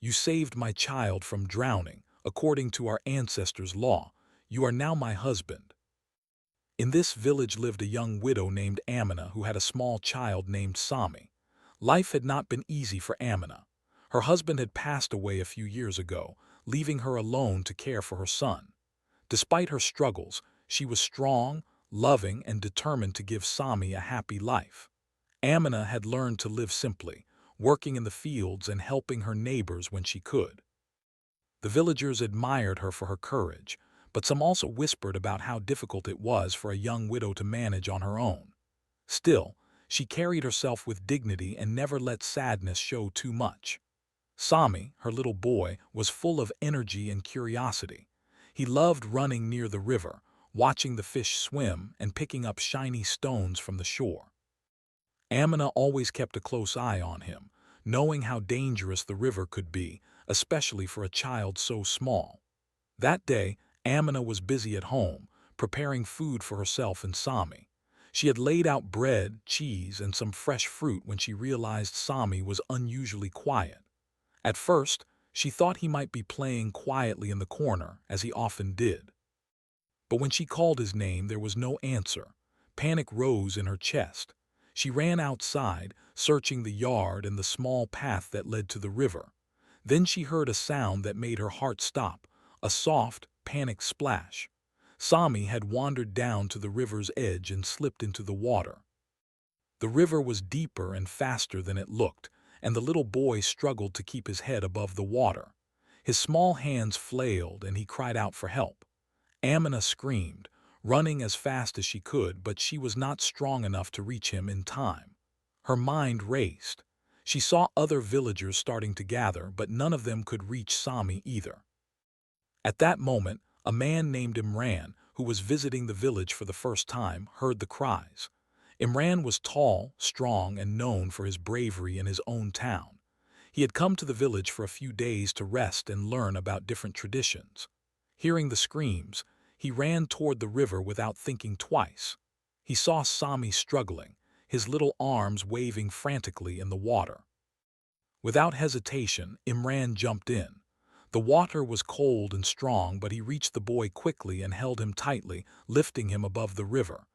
You saved my child from drowning, according to our ancestors' law. You are now my husband." In this village lived a young widow named Amina who had a small child named Sami. Life had not been easy for Amina. Her husband had passed away a few years ago, leaving her alone to care for her son. Despite her struggles, she was strong, loving, and determined to give Sami a happy life. Amina had learned to live simply, working in the fields and helping her neighbors when she could. The villagers admired her for her courage, but some also whispered about how difficult it was for a young widow to manage on her own. Still, she carried herself with dignity and never let sadness show too much. Sami, her little boy, was full of energy and curiosity. He loved running near the river, watching the fish swim and picking up shiny stones from the shore. Amina always kept a close eye on him, knowing how dangerous the river could be, especially for a child so small. That day, Amina was busy at home, preparing food for herself and Sami. She had laid out bread, cheese, and some fresh fruit when she realized Sami was unusually quiet. At first, she thought he might be playing quietly in the corner, as he often did. But when she called his name, there was no answer. Panic rose in her chest. She ran outside, searching the yard and the small path that led to the river. Then she heard a sound that made her heart stop, a soft, panicked splash. Sami had wandered down to the river's edge and slipped into the water. The river was deeper and faster than it looked, and the little boy struggled to keep his head above the water. His small hands flailed and he cried out for help. Amina screamed, running as fast as she could, but she was not strong enough to reach him in time. Her mind raced. She saw other villagers starting to gather, but none of them could reach Sami either. At that moment, a man named Imran, who was visiting the village for the first time, heard the cries. Imran was tall, strong, and known for his bravery in his own town. He had come to the village for a few days to rest and learn about different traditions. Hearing the screams, he ran toward the river without thinking twice. He saw Sami struggling, his little arms waving frantically in the water. Without hesitation, Imran jumped in. The water was cold and strong, but he reached the boy quickly and held him tightly, lifting him above the river.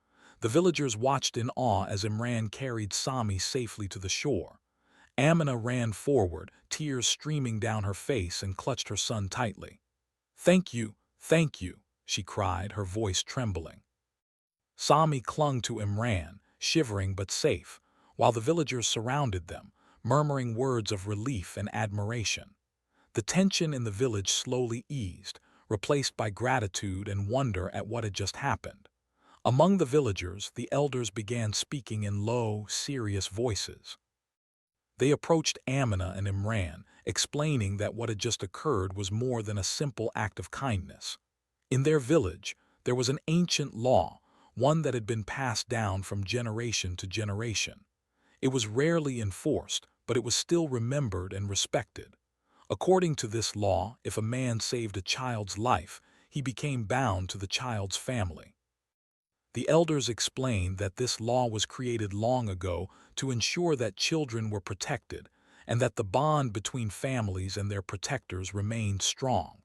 The villagers watched in awe as Imran carried Sami safely to the shore. Amina ran forward, tears streaming down her face, and clutched her son tightly. Thank you," she cried, her voice trembling. Sami clung to Imran, shivering but safe, while the villagers surrounded them, murmuring words of relief and admiration. The tension in the village slowly eased, replaced by gratitude and wonder at what had just happened. Among the villagers, the elders began speaking in low, serious voices. They approached Amina and Imran, explaining that what had just occurred was more than a simple act of kindness. In their village, there was an ancient law, one that had been passed down from generation to generation. It was rarely enforced, but it was still remembered and respected. According to this law, if a man saved a child's life, he became bound to the child's family. The elders explained that this law was created long ago to ensure that children were protected and that the bond between families and their protectors remained strong.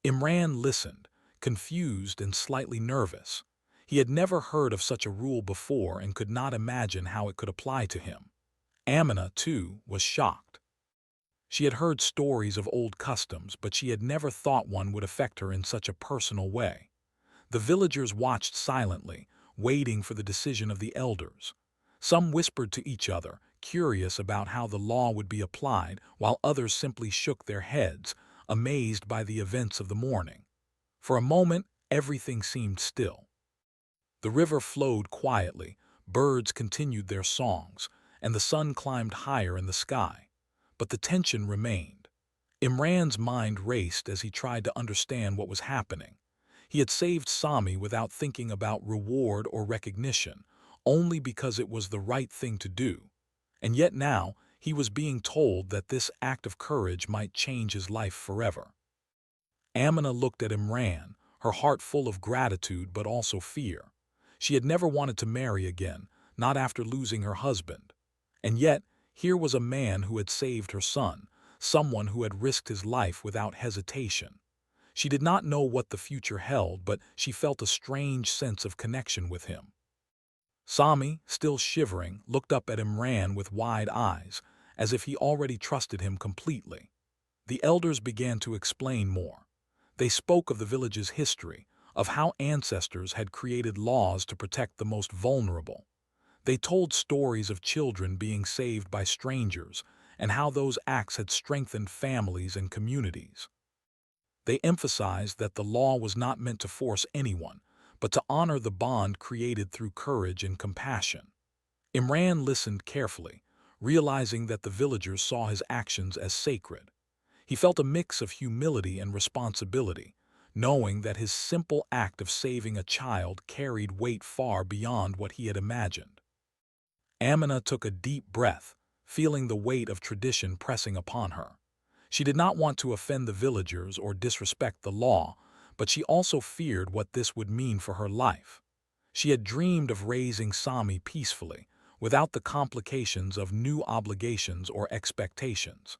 Imran listened, confused and slightly nervous. He had never heard of such a rule before and could not imagine how it could apply to him. Amina, too, was shocked. She had heard stories of old customs, but she had never thought one would affect her in such a personal way. The villagers watched silently, waiting for the decision of the elders. Some whispered to each other, curious about how the law would be applied, while others simply shook their heads, amazed by the events of the morning. For a moment, everything seemed still. The river flowed quietly, birds continued their songs, and the sun climbed higher in the sky. But the tension remained. Imran's mind raced as he tried to understand what was happening. He had saved Sami without thinking about reward or recognition, only because it was the right thing to do. And yet now, he was being told that this act of courage might change his life forever. Amina looked at Imran, her heart full of gratitude but also fear. She had never wanted to marry again, not after losing her husband. And yet, here was a man who had saved her son, someone who had risked his life without hesitation. She did not know what the future held, but she felt a strange sense of connection with him. Sami, still shivering, looked up at Imran with wide eyes, as if he already trusted him completely. The elders began to explain more. They spoke of the village's history, of how ancestors had created laws to protect the most vulnerable. They told stories of children being saved by strangers and how those acts had strengthened families and communities. They emphasized that the law was not meant to force anyone, but to honor the bond created through courage and compassion. Imran listened carefully, realizing that the villagers saw his actions as sacred. He felt a mix of humility and responsibility, knowing that his simple act of saving a child carried weight far beyond what he had imagined. Amina took a deep breath, feeling the weight of tradition pressing upon her. She did not want to offend the villagers or disrespect the law, but she also feared what this would mean for her life. She had dreamed of raising Sami peacefully, without the complications of new obligations or expectations.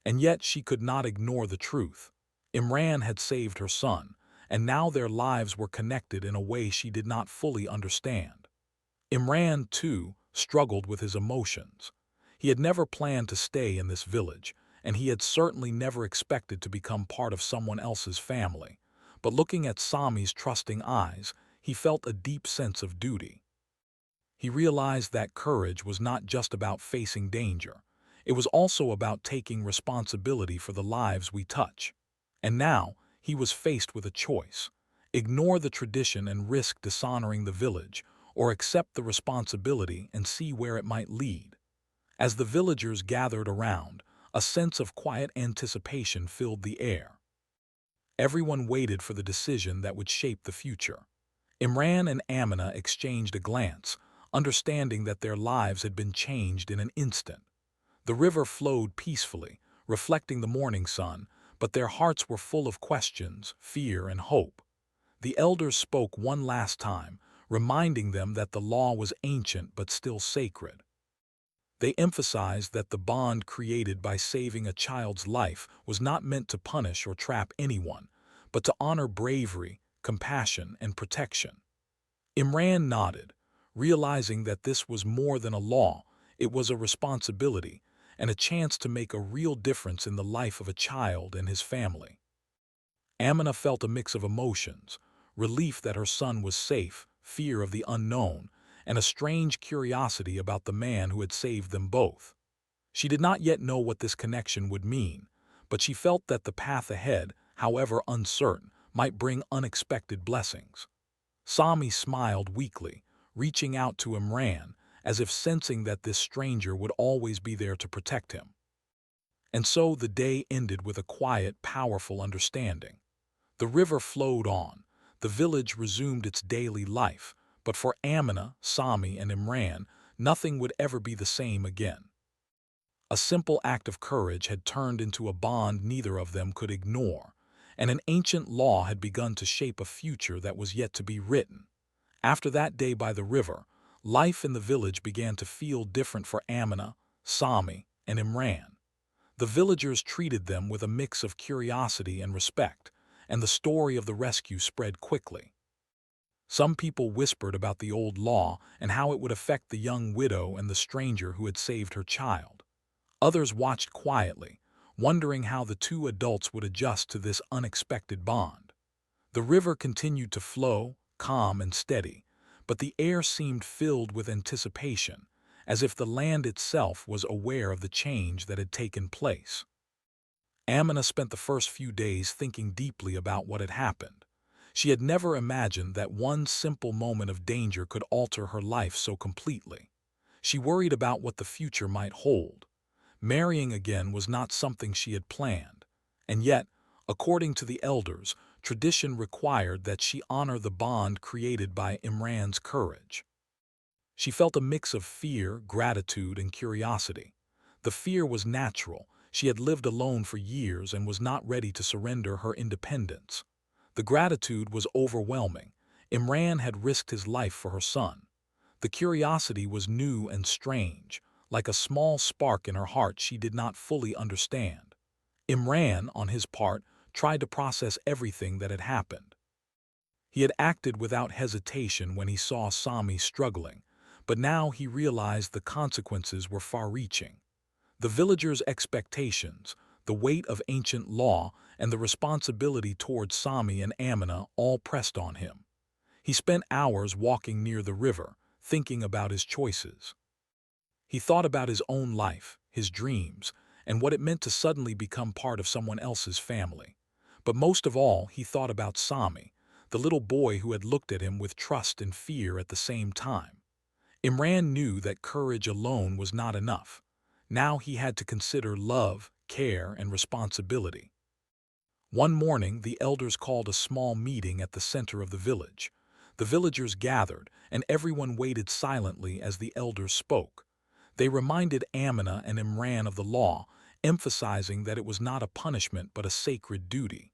And yet she could not ignore the truth. Imran had saved her son, and now their lives were connected in a way she did not fully understand. Imran, too, struggled with his emotions. He had never planned to stay in this village, and he had certainly never expected to become part of someone else's family. But looking at Sami's trusting eyes, he felt a deep sense of duty. He realized that courage was not just about facing danger. It was also about taking responsibility for the lives we touch. And now, he was faced with a choice: ignore the tradition and risk dishonoring the village, or accept the responsibility and see where it might lead. As the villagers gathered around, a sense of quiet anticipation filled the air. Everyone waited for the decision that would shape the future. Imran and Amina exchanged a glance, understanding that their lives had been changed in an instant. The river flowed peacefully, reflecting the morning sun, but their hearts were full of questions, fear, and hope. The elders spoke one last time, reminding them that the law was ancient but still sacred. They emphasized that the bond created by saving a child's life was not meant to punish or trap anyone, but to honor bravery, compassion, and protection. Imran nodded, realizing that this was more than a law. It was a responsibility, and a chance to make a real difference in the life of a child and his family. Amina felt a mix of emotions: relief that her son was safe, fear of the unknown, and a strange curiosity about the man who had saved them both. She did not yet know what this connection would mean, but she felt that the path ahead, however uncertain, might bring unexpected blessings. Sami smiled weakly, reaching out to Imran, as if sensing that this stranger would always be there to protect him. And so the day ended with a quiet, powerful understanding. The river flowed on, the village resumed its daily life, but for Amina, Sami, and Imran, nothing would ever be the same again. A simple act of courage had turned into a bond neither of them could ignore, and an ancient law had begun to shape a future that was yet to be written. After that day by the river, life in the village began to feel different for Amina, Sami, and Imran. The villagers treated them with a mix of curiosity and respect, and the story of the rescue spread quickly. Some people whispered about the old law and how it would affect the young widow and the stranger who had saved her child. Others watched quietly, wondering how the two adults would adjust to this unexpected bond. The river continued to flow, calm and steady, but the air seemed filled with anticipation, as if the land itself was aware of the change that had taken place. Amina spent the first few days thinking deeply about what had happened. She had never imagined that one simple moment of danger could alter her life so completely. She worried about what the future might hold. Marrying again was not something she had planned, and yet, according to the elders, tradition required that she honor the bond created by Imran's courage. She felt a mix of fear, gratitude, and curiosity. The fear was natural. She had lived alone for years and was not ready to surrender her independence. The gratitude was overwhelming. Imran had risked his life for her son. The curiosity was new and strange, like a small spark in her heart she did not fully understand. Imran, on his part, tried to process everything that had happened. He had acted without hesitation when he saw Sami struggling, but now he realized the consequences were far-reaching. The villagers' expectations, the weight of ancient law, and the responsibility towards Sami and Amina all pressed on him. He spent hours walking near the river, thinking about his choices. He thought about his own life, his dreams, and what it meant to suddenly become part of someone else's family. But most of all, he thought about Sami, the little boy who had looked at him with trust and fear at the same time. Imran knew that courage alone was not enough. Now he had to consider love, care, and responsibility. One morning, the elders called a small meeting at the center of the village. The villagers gathered, and everyone waited silently as the elders spoke. They reminded Amina and Imran of the law, emphasizing that it was not a punishment but a sacred duty.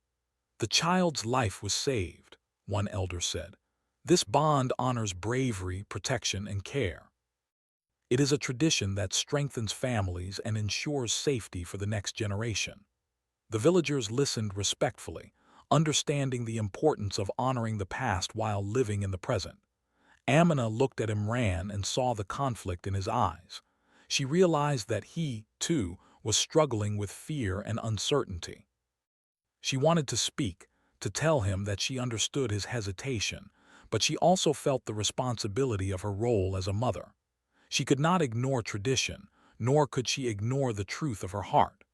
"The child's life was saved," one elder said. "This bond honors bravery, protection, and care. It is a tradition that strengthens families and ensures safety for the next generation." The villagers listened respectfully, understanding the importance of honoring the past while living in the present. Amina looked at Imran and saw the conflict in his eyes. She realized that he, too, was struggling with fear and uncertainty. She wanted to speak, to tell him that she understood his hesitation, but she also felt the responsibility of her role as a mother. She could not ignore tradition, nor could she ignore the truth of her heart.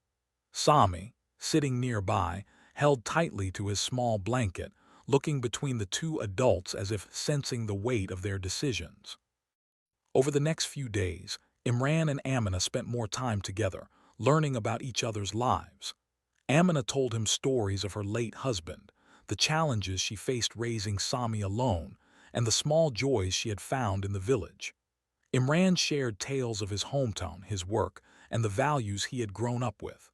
Sami, sitting nearby, held tightly to his small blanket, looking between the two adults as if sensing the weight of their decisions. Over the next few days, Imran and Amina spent more time together, learning about each other's lives. Amina told him stories of her late husband, the challenges she faced raising Sami alone, and the small joys she had found in the village. Imran shared tales of his hometown, his work, and the values he had grown up with.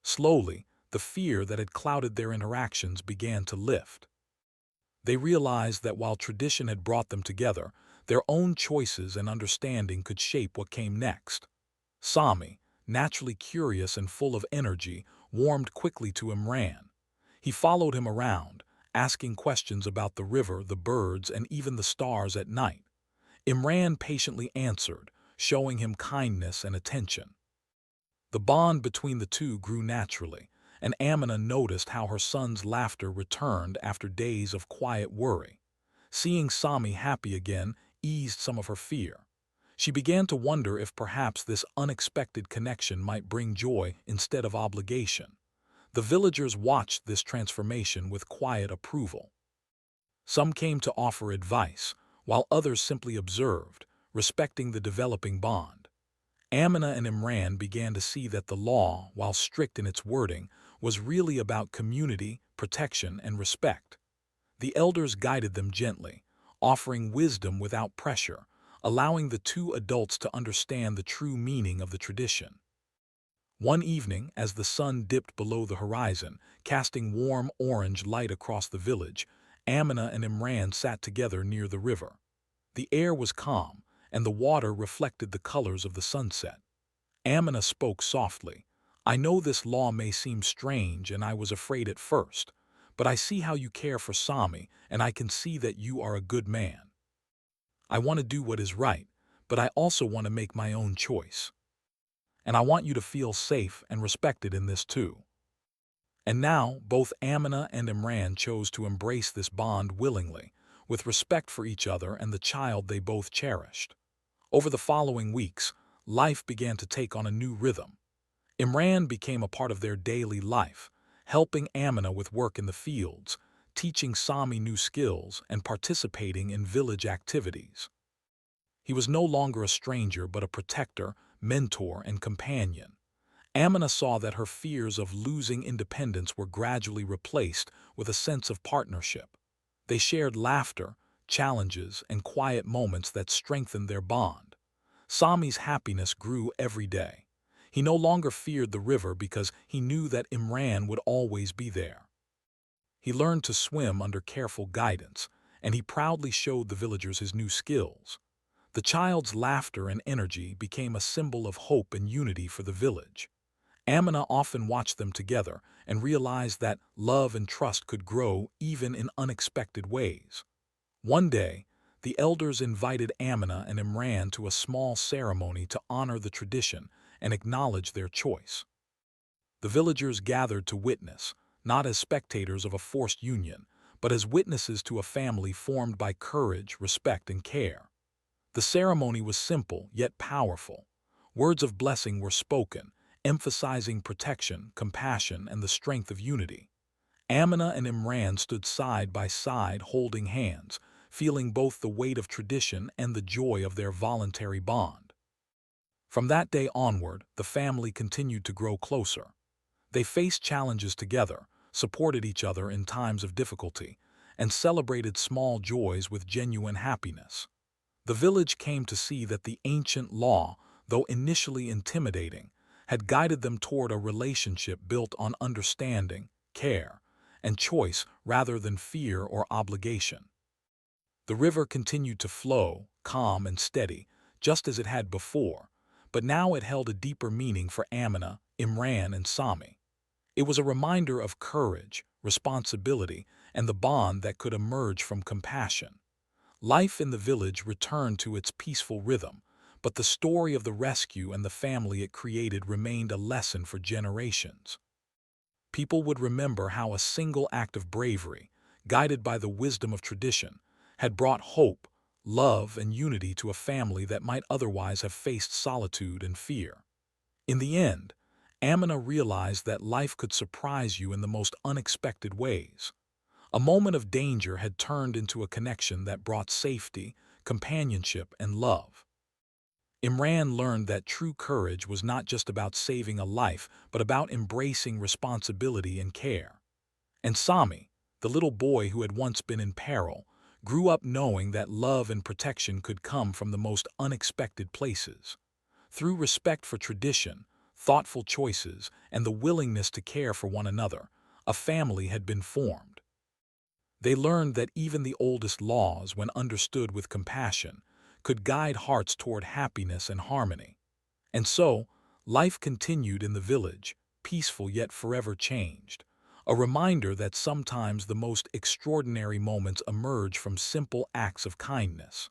Slowly, the fear that had clouded their interactions began to lift. They realized that while tradition had brought them together, their own choices and understanding could shape what came next. Sami, naturally curious and full of energy, warmed quickly to Imran. He followed him around, asking questions about the river, the birds, and even the stars at night. Imran patiently answered, showing him kindness and attention. The bond between the two grew naturally, and Amina noticed how her son's laughter returned after days of quiet worry. Seeing Sami happy again eased some of her fear. She began to wonder if perhaps this unexpected connection might bring joy instead of obligation. The villagers watched this transformation with quiet approval. Some came to offer advice, while others simply observed, respecting the developing bond. Amina and Imran began to see that the law, while strict in its wording, was really about community, protection, and respect. The elders guided them gently, offering wisdom without pressure, allowing the two adults to understand the true meaning of the tradition. One evening, as the sun dipped below the horizon, casting warm orange light across the village, Amina and Imran sat together near the river. The air was calm, and the water reflected the colors of the sunset. Amina spoke softly. "I know this law may seem strange, and I was afraid at first, but I see how you care for Sami, and I can see that you are a good man. I want to do what is right, but I also want to make my own choice. And I want you to feel safe and respected in this too." And now, both Amina and Imran chose to embrace this bond willingly, with respect for each other and the child they both cherished. Over the following weeks, life began to take on a new rhythm. Imran became a part of their daily life, helping Amina with work in the fields, teaching Sami new skills, and participating in village activities. He was no longer a stranger but a protector, mentor, and companion. Amina saw that her fears of losing independence were gradually replaced with a sense of partnership. They shared laughter, challenges, and quiet moments that strengthened their bond. Sami's happiness grew every day. He no longer feared the river because he knew that Imran would always be there. He learned to swim under careful guidance, and he proudly showed the villagers his new skills. The child's laughter and energy became a symbol of hope and unity for the village. Amina often watched them together and realized that love and trust could grow even in unexpected ways. One day, the elders invited Amina and Imran to a small ceremony to honor the tradition and acknowledge their choice. The villagers gathered to witness, not as spectators of a forced union, but as witnesses to a family formed by courage, respect, and care. The ceremony was simple yet powerful. Words of blessing were spoken, emphasizing protection, compassion, and the strength of unity. Amina and Imran stood side by side holding hands, feeling both the weight of tradition and the joy of their voluntary bond. From that day onward, the family continued to grow closer. They faced challenges together, supported each other in times of difficulty, and celebrated small joys with genuine happiness. The village came to see that the ancient law, though initially intimidating, had guided them toward a relationship built on understanding, care, and choice rather than fear or obligation. The river continued to flow, calm and steady, just as it had before, but now it held a deeper meaning for Amina, Imran, and Sami. It was a reminder of courage, responsibility, and the bond that could emerge from compassion. Life in the village returned to its peaceful rhythm, but the story of the rescue and the family it created remained a lesson for generations. People would remember how a single act of bravery, guided by the wisdom of tradition, had brought hope, love, and unity to a family that might otherwise have faced solitude and fear. In the end, Amina realized that life could surprise you in the most unexpected ways. A moment of danger had turned into a connection that brought safety, companionship, and love. Imran learned that true courage was not just about saving a life, but about embracing responsibility and care. And Sami, the little boy who had once been in peril, grew up knowing that love and protection could come from the most unexpected places. Through respect for tradition, thoughtful choices, and the willingness to care for one another, a family had been formed. They learned that even the oldest laws, when understood with compassion, could guide hearts toward happiness and harmony. And so, life continued in the village, peaceful yet forever changed, a reminder that sometimes the most extraordinary moments emerge from simple acts of kindness.